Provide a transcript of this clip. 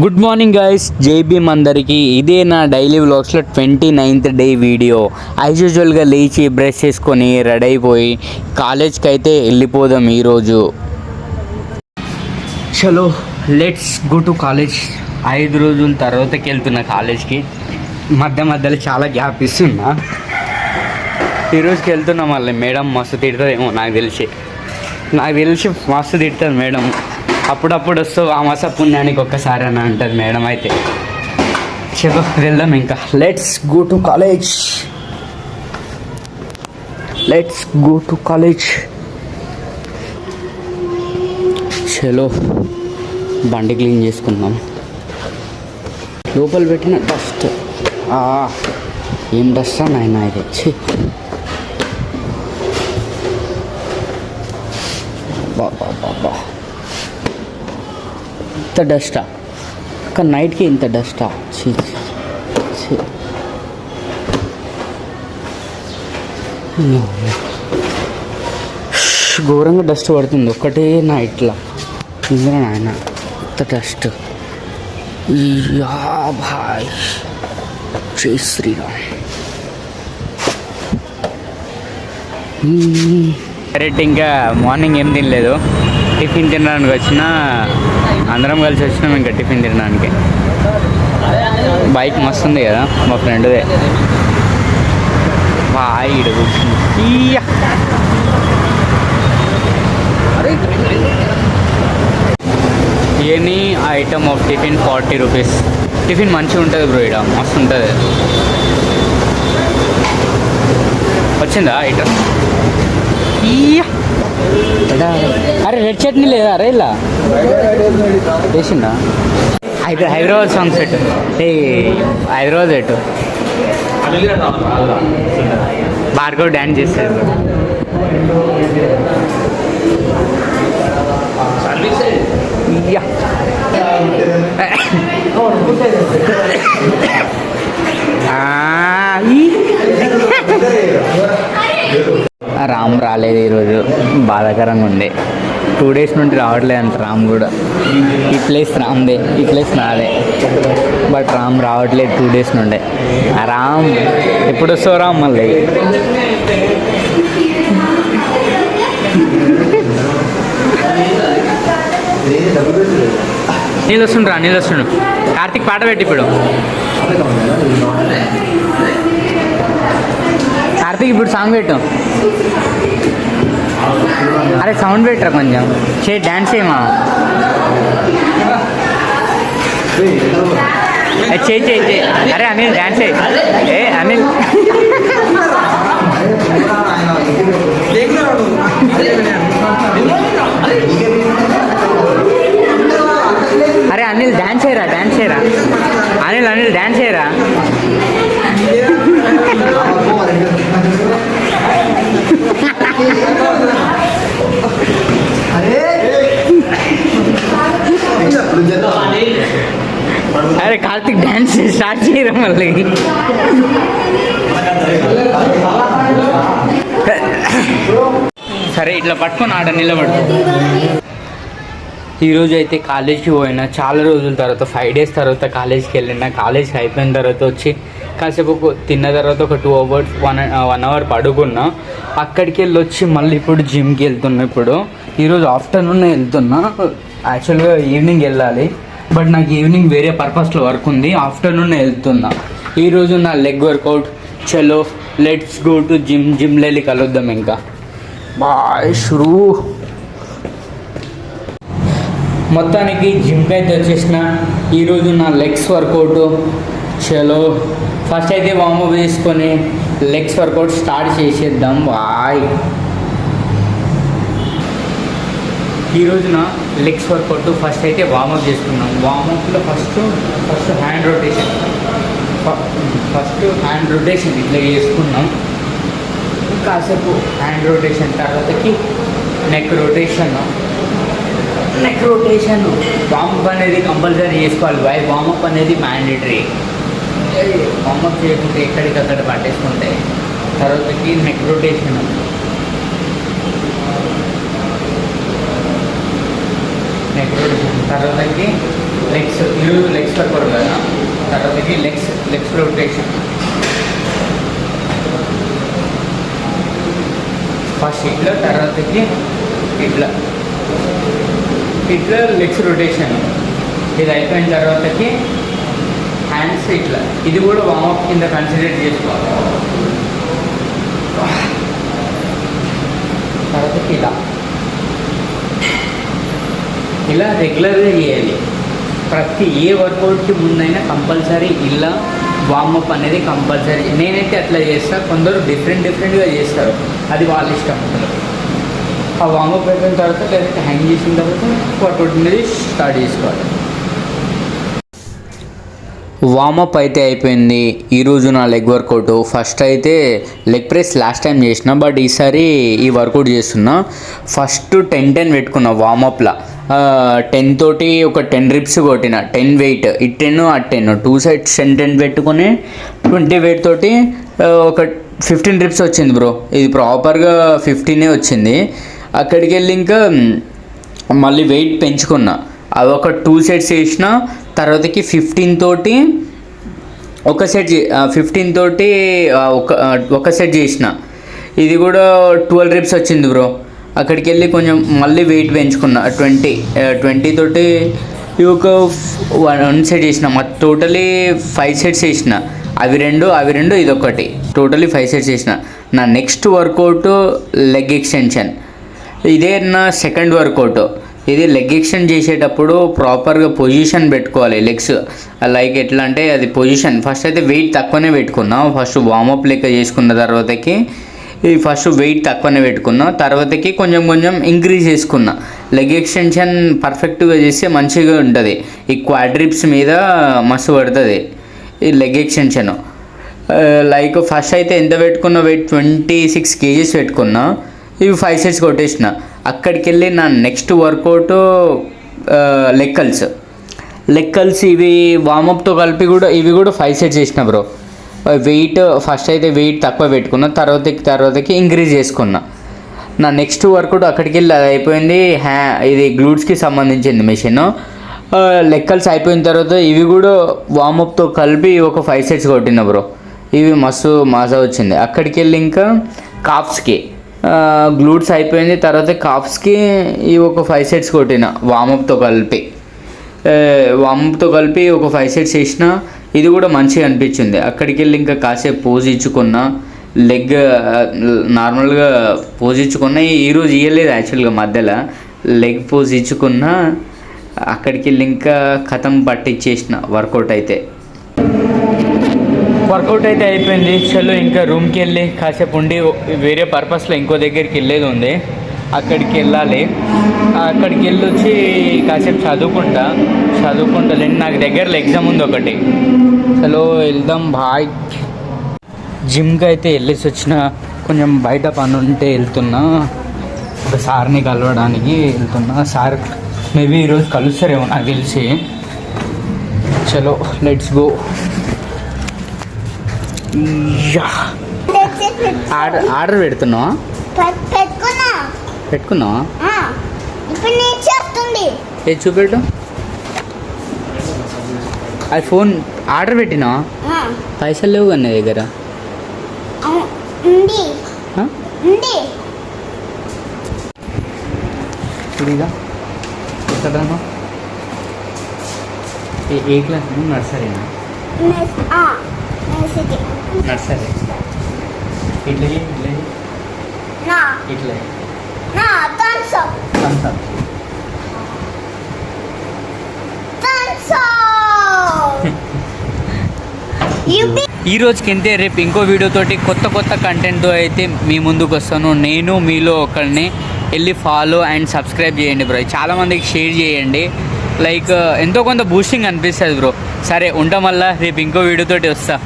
Good morning guys, జై భీమ్ అందరికీ. ఇదే నా డైలీ వ్లాగ్స్లో 29th డే వీడియో. యాజ్ యూజువల్గా లేచి బ్రష్ చేసుకొని రెడీ అయిపోయి కాలేజ్కి అయితే వెళ్ళిపోదాం ఈరోజు. చలో లెట్స్ గో టు కాలేజ్. 5 రోజుల తర్వాతకి వెళ్తున్నా కాలేజ్కి. మధ్యలో చాలా గ్యాప్ ఇస్తున్నా. ఈరోజుకి వెళ్తున్నా. మళ్ళీ మేడం మస్తు తిడుతుందేమో నాకు తెలిసి మస్తు తిడుతుంది మేడం. అప్పుడప్పుడు వస్తావు ఆ మాస పుణ్యానికి ఒక్కసారి అని అంటుంది మేడం. అయితే చలో వెళ్దాం ఇంకా. Let's go to college. చలో బండి క్లీన్ చేసుకుందాం. లోపల పెట్టిన డస్ట్ ఏం డస్ట్ నాయన ఇది. బాబా ఇంత డస్టా? ఒక నైట్కి ఇంత డస్టా? ఘోరంగా డస్ట్ పడుతుంది ఒక్కటే నైట్లో. ఇందులో నాయన ఇంత డస్ట్. భాయ్ జై శ్రీరామ్. కరెక్ట్. ఇంకా మార్నింగ్ ఏం తినలేదు. టిఫిన్ తినడానికి వచ్చిన అందరం కలిసి వచ్చినాం ఇంకా టిఫిన్ తినడానికి. బైక్ మస్తు ఉంది కదా మా ఫ్రెండ్దే. బాయిడు any item of tiffin 40 rupees. Tiffin మంచిగా ఉంటుంది బ్రో, ఇక్కడ మస్తు ఉంటుంది. వచ్చిందా ఐటమ్? అరే రెడ్ చట్నీ లేదా? అరే ఇలా వేసిందా? Hyderabad song set. హైదరాబాద్ ఎటు భార్గవ్ డ్యాన్స్ చేశారు. రామ్ రాలేదు ఈరోజు, బాధాకరంగా ఉంది. 2 days నుండి రావట్లేదు అంట రామ్ కూడా. ఈ ప్లేస్ రామ్దే, ఈ ప్లేస్ నాదే. బట్ రామ్ రావట్లేదు 2 days నుండే. రామ్ ఎప్పుడు వస్తావు రామ్? మళ్ళీ నీళ్ళు వస్తుండు. కార్తీక్ పాట పెట్టి ఇప్పుడు. కార్తీక్ ఇప్పుడు సాంగ్ పెట్టు. అరే సౌండ్ పెట్టరా కొంచెం. డ్యాన్స్ చేయమా? చేయి. అరే అనిల్ డ్యాన్స్ చేయి. అనిల్ అరే అనిల్ డ్యాన్స్ చేయరా? అనిల్ డ్యాన్స్ చేయరా? అరే కార్తీక్ డ్యాన్స్ స్టార్ట్ చేయరా మళ్ళీ? సరే ఇట్లా పట్టుకొని ఆడ నిలబడు. ఈరోజు అయితే కాలేజ్కి పోయినా. చాలా రోజుల తర్వాత 5 days తర్వాత కాలేజ్కి వెళ్ళినా. కాలేజ్కి అయిపోయిన తర్వాత వచ్చి కాసేపు తిన్న తర్వాత ఒక 2 hours 1 hour పడుకున్నా. అక్కడికి వెళ్ళి వచ్చి మళ్ళీ ఇప్పుడు జిమ్కి వెళ్తున్నా. ఇప్పుడు ఈరోజు ఆఫ్టర్నూన్ వెళ్తున్నా. యాక్చువల్గా ఈవినింగ్ వెళ్ళాలి, బట్ నాకు ఈవినింగ్ వేరే పర్పస్లో వర్క్ ఉంది. ఆఫ్టర్నూన్ వెళ్తున్నా. ఈరోజు నా లెగ్ వర్కౌట్. చలో లెట్స్ గో టు జిమ్లో వెళ్ళి కలుద్దాం ఇంకా. బాయ్ షురూ. మొత్తానికి జిమ్కి అయితే వచ్చేసిన. ఈరోజు నా లెగ్స్ వర్కౌట్. చలో ఫస్ట్ అయితే వార్మప్ చేసుకొని లెగ్స్ వర్కౌట్ స్టార్ట్ చేసేద్దాం. బాయ్. ఈరోజున లెగ్స్ వర్కౌట్ ఫస్ట్ అయితే వార్మప్ చేసుకున్నాం. వార్మప్లో ఫస్ట్ హ్యాండ్ రొటేషన్. ఇట్లా చేసుకున్నాం. కాసేపు హ్యాండ్ రొటేషన్ తర్వాతకి నెక్ రొటేషన్. వార్మప్ అనేది కంపల్సరీ చేసుకోవాలి. వార్మప్ అనేది మ్యాండేటరీ. వార్మప్ చేయకుంటే ఎక్కడికక్కడ పట్టేసుకుంటే తర్వాతకి నెక్ రొటేషన్. నెక్ రొటేషన్ తర్వాతకి లెగ్స్ లెగ్స్ ఈరోజు లెగ్స్ వర్కౌట్ కదా, తర్వాతకి లెగ్స్ రొటేషన్. ఫస్ట్ ఇట్లా, తర్వాతకి ఇట్లా లెగ్స్ రొటేషన్. ఇది అయిపోయిన తర్వాతకి హ్యాండ్స్ ఇట్లా, ఇది కూడా వార్మప్ కింద కన్సిడర్ చేసుకోవాలి. తర్వాతకి ఇలా రెగ్యులర్గా చేయాలి. ప్రతి ఏ వర్కౌట్కి ముందైనా కంపల్సరీ ఇలా వార్మప్ అనేది కంపల్సరీ. నేనైతే అట్లా చేస్తాను, కొందరు డిఫరెంట్గా చేస్తారు, అది వాళ్ళ ఇష్టం. ఆ వార్మప్ అయిపోయిన తర్వాత డైరెక్ట్ హ్యాంగ్ చేసిన తర్వాత వర్కౌట్ అనేది స్టార్ట్ చేసుకోవాలి. వార్మప్ అయితే అయిపోయింది. ఈరోజు నా లెగ్ వర్కౌట్. ఫస్ట్ అయితే లెగ్ ప్రెస్ లాస్ట్ టైం చేసిన, బట్ ఈసారి ఈ వర్కౌట్ చేస్తున్నా. ఫస్ట్ 10-10 పెట్టుకున్నా వార్మప్లా. 10 తోటి ఒక 10 రిప్స్ కొట్టిన, 10 వెయిట్, ఇటు 10 అటు 10, 2 సైడ్స్ 10-10 పెట్టుకుని 20 వెయిట్ తోటి ఒక 15 రిప్స్ వచ్చింది బ్రో. ఇది ప్రాపర్గా 15 వచ్చింది. అక్కడికి వెళ్ళి ఇంకా మళ్ళీ వెయిట్ పెంచుకున్నా, అవి ఒక 2 సెట్స్ చేసిన. తర్వాతకి 15 తోటి ఒక సెట్ 15 తోటి ఒక సెట్ చేసిన. ఇది కూడా 12 రిప్స్ వచ్చింది బ్రో. అక్కడికి వెళ్ళి కొంచెం మళ్ళీ వెయిట్ పెంచుకున్నా, 20 తోటి ఒక 1 సెట్ చేసిన. టోటలీ 5 సెట్స్ చేసిన. అవి రెండు ఇదొకటి, టోటలీ 5 సెట్స్ చేసిన. నా నెక్స్ట్ వర్కౌట్ లెగ్ ఎక్స్టెన్షన్. ఇదే నా సెకండ్ వర్కౌట్. ఇది లెగ్ ఎక్స్టెండ్ చేసేటప్పుడు ప్రాపర్గా పొజిషన్ పెట్టుకోవాలి లెగ్స్. లైక్ ఎట్లా అంటే అది పొజిషన్ ఫస్ట్ అయితే వెయిట్ తక్కువనే పెట్టుకున్నా. ఫస్ట్ వార్మప్ లెక్క చేసుకున్న తర్వాతకి ఫస్ట్ వెయిట్ తక్కువనే పెట్టుకున్నా, తర్వాతకి కొంచెం ఇంక్రీజ్ చేసుకున్నా. లెగ్ ఎక్స్టెన్షన్ పర్ఫెక్ట్గా చేస్తే మంచిగా ఉంటుంది. ఈ క్వాడ్రిప్స్ మీద మస్తు పడుతుంది ఈ లెగ్ ఎక్స్టెన్షన్. లైక్ ఫస్ట్ అయితే ఎంత పెట్టుకున్నా, వెయిట్ 26 kgs పెట్టుకున్నా. ఇవి 5 సెట్స్ కొట్టేసిన. అక్కడికి వెళ్ళి నా నెక్స్ట్ వర్కౌట్ లెగ్ కల్స్. ఇవి వార్మప్తో కలిపి కూడా ఇవి కూడా 5 సెట్స్ చేసిన బ్రో. వెయిట్ ఫస్ట్ అయితే వెయిట్ తక్కువ పెట్టుకున్నా, తర్వాతకి ఇంక్రీజ్ చేసుకున్నా. నా నెక్స్ట్ వర్కౌట్ అక్కడికి వెళ్ళి అది అయిపోయింది. ఇది గ్లూట్స్కి సంబంధించింది మెషిన్. లెగ్ కల్స్ అయిపోయిన తర్వాత ఇవి కూడా వార్మప్తో కలిపి ఒక 5 సెట్స్ కొట్టిన బ్రో. ఇవి మస్తు మజా వచ్చింది. అక్కడికి వెళ్ళి ఇంకా కాఫ్స్కి గ్లూట్స్ అయిపోయింది. తర్వాత కాఫ్స్కి ఇవి ఒక 5 సెట్స్ కొట్టిన వార్మప్తో కలిపి ఒక 5 సెట్స్ చేసిన. ఇది కూడా మంచిగా అనిపించింది. అక్కడికి వెళ్ళి ఇంకా కాసేపు పోజ్ ఇచ్చుకున్నా, లెగ్ నార్మల్గా పోజ్ ఇచ్చుకున్నా. ఈరోజు ఇవ్వలేదు యాక్చువల్గా, మధ్యలో లెగ్ పోజ్ ఇచ్చుకున్నా. అక్కడికి వెళ్ళి ఇంకా కథం పట్టిచ్చేసిన వర్కౌట్ అయితే అయిపోయింది. చలో ఇంకా రూమ్కి వెళ్ళి కాసేపు ఉండి వేరే పర్పస్లో ఇంకో దగ్గరికి వెళ్ళేది ఉంది, అక్కడికి వెళ్ళాలి. అక్కడికి వెళ్ళి వచ్చి కాసేపు చదువుకుంటా. నాకు దగ్గరలో ఎగ్జామ్ ఉంది ఒకటి. చలో వెళ్దాం బాయ్. జిమ్కి అయితే వెళ్ళేసి వచ్చిన, కొంచెం బయట పని ఉంటే వెళ్తున్నా. ఒక సార్ని కలవడానికి వెళ్తున్నా. సార్ మేబీ ఈరోజు కలుస్తారేమో నాకు తెలిసి. చలో లెట్స్ గో. ఆర్డర్ పెడుతున్నావా? పెట్టుకున్నావా? ఏది చూపెట్టు. అది ఫోన్ ఆర్డర్ పెట్టినా, పైసలు లేవు అన్న దగ్గర. ఎక్కడన్నా ఏ క్లాస్? నర్సరీనా? నర్సరీ. ఇట్లా ఈ రోజుకి ఇంతే. రేపు ఇంకో వీడియోతోటి కొత్త కంటెంట్తో అయితే మీ ముందుకు వస్తాను. నేను మీలో ఒకరిని. వెళ్ళి ఫాలో అండ్ సబ్స్క్రైబ్ చేయండి బ్రో. చాలామందికి షేర్ చేయండి. లైక్ ఎంతో కొంత బూస్టింగ్ అనిపిస్తుంది బ్రో. సరే ఉంటాం, మళ్ళీ రేపు ఇంకో వీడియోతోటి వస్తా.